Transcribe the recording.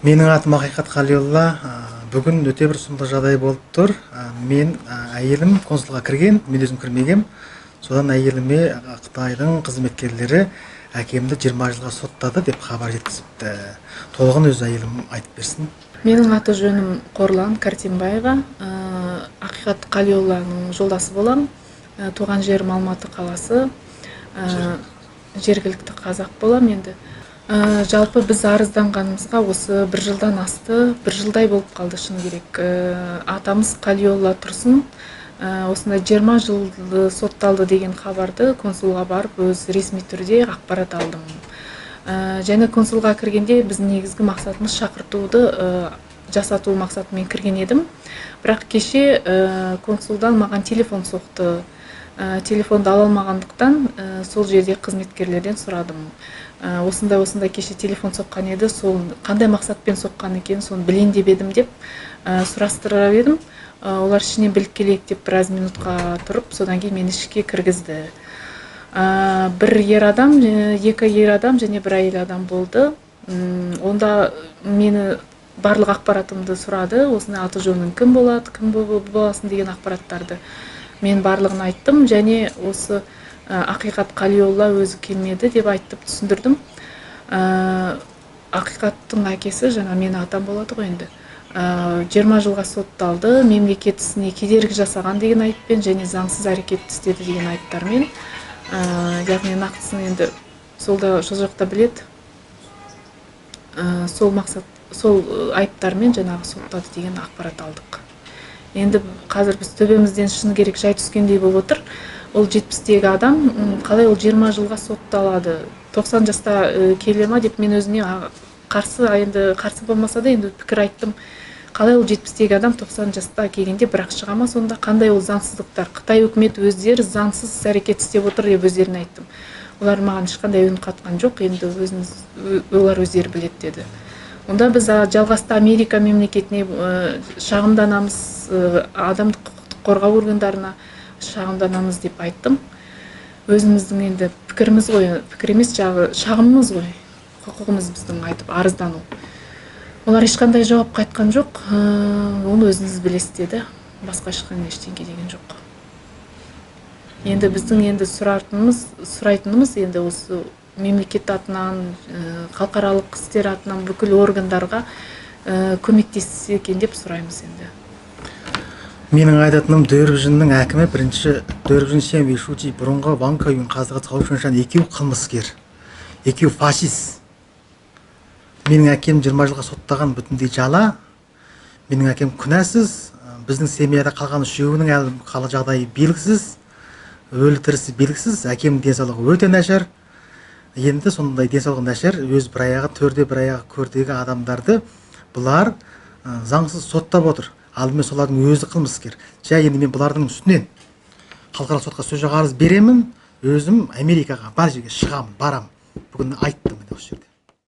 Менің атым Ақиқат Қалиолла. Бүгін өте бір сұмдық жағдай болып тұр. Мен әйелім консулға кірген, мен өзім кірмегем. Содан әйеліме Қытайдың қызметкерлері әкемді 20 жылға соттады деп хабар жеткізіпті. Толығын өз әйелім айтып берсін. Менің аты жөнім Қорлан Картинбаева. Ақиқат Қалиолланың жолдасы болам. Туған жерім Алматы қаласы. Жергілікті қазақ болам енді. Жалпы біз арызданғанымызға осы бір жылдан асты, бір жылдай болып қалды шын керек. Атамыз Қалиолла Тұрсын осындай 20 жыл сотталды деген хабарды консулға барып өз ресми түрде ақпарат алдым. Және консулға кіргенде біздің негізгі мақсатымыз шақыртуды жасату мақсатымен кірген едім. Бірақ кеше консулдан маған телефон соқты. Телефонды ала алмағандықтан сол жерде қызметкерлерден сұрадым. Осындай кеше телефон соққан еді, сол қандай мақсатпен соққан екен, соны білейін деп едім деп сұрастырып едім. Олар ішінен біліп келейік деп біраз минутқа тұрып, содан кейін мені ішке кіргізді. Бір ер адам, екі ер адам және бір әйел адам болды. Онда мені барлық ақпаратымды сұрады. Осындай аты жөнің кім болады, кім боласың деген ақпараттарды. Мен барлығын айттым және осы Ақиқат Қалиолла өзі келмеді деп айтып түсіндірдім. Ақиқаттың әкесі жаңа мен атам болады ғой енді. 20 жылға сотталды, мемлекет ісіне кедергі жасаған деген айыппен және заңсыз әрекет істеді деген айыптармен. Яғни нақтысын енді сол жақта біледі. Сол айыптармен жаңағы соттады деген ақпарат алдық. Енді қазір біз төбемізден шыны керек жай түскендей болып отыр. Ол 70-тегі адам, қалай ол 20 жылға сотталады, 90 жаста келе ма деп мен өзіне қарсы болмаса да енді пікір айттым. Қалай ол 70-тегі адам 90 жаста келгенде бірақ шыға ма, сонда қандай ол заңсыздықтар? Қытай үкіметі өздері заңсыз әрекет істеп отыр деп өздеріне айттым. Олар маған ешқандай үн қатқан жоқ, енді олар өздері біледі деді. Онда біз жалғасты Америка мемлекетіне шағымданамыз, адамдық құқықтық қорғау органдарына шағымданамыз деп айттым. Өзіміздің енді пікіріміз ғой, пікір емес шағымымыз ғой, құқығымыз біздің айтып арыздану. Олар ешқандай жауап қайтқан жоқ, оны өзіңіз білесіз деді. Басқа ешқандай ештеңе деген жоқ. Енді біздің сұрайтынымыз енді осы мемлекет атынан, халықаралық істер атынан бүкіл органдарға көмектессе екен деп сұраймыз енді. Менің айтатыным Дөрбіжіннің әкімі бірінші Дөрбіжін Сен Вишучи бұрынғы банка үйін қазығы қалушыншан екеу қылмыскер, екеу фашист. Менің әкем 20 жылға соттаған бүтіндей жала. Менің әкем күнәсіз. Біздің семьяда қалған үшеуінің әлі қалы жағдайы белгісіз, өлі тірісі белгісіз. Әкемнің денсаулығы өте нашар. Енді сондай денсаулығы нашар, өз бір аяғы төрде бір аяғы көрдегі адамдарды бұлар заңсыз соттап отыр. Алдымен солардың өзі қылмыскер. Енді мен бұлардың үстінен халықаралық сотқа сөз арыз беремін, өзім Америкаға бар жерге шығамын, барам. Бүгін айттым осы жерде.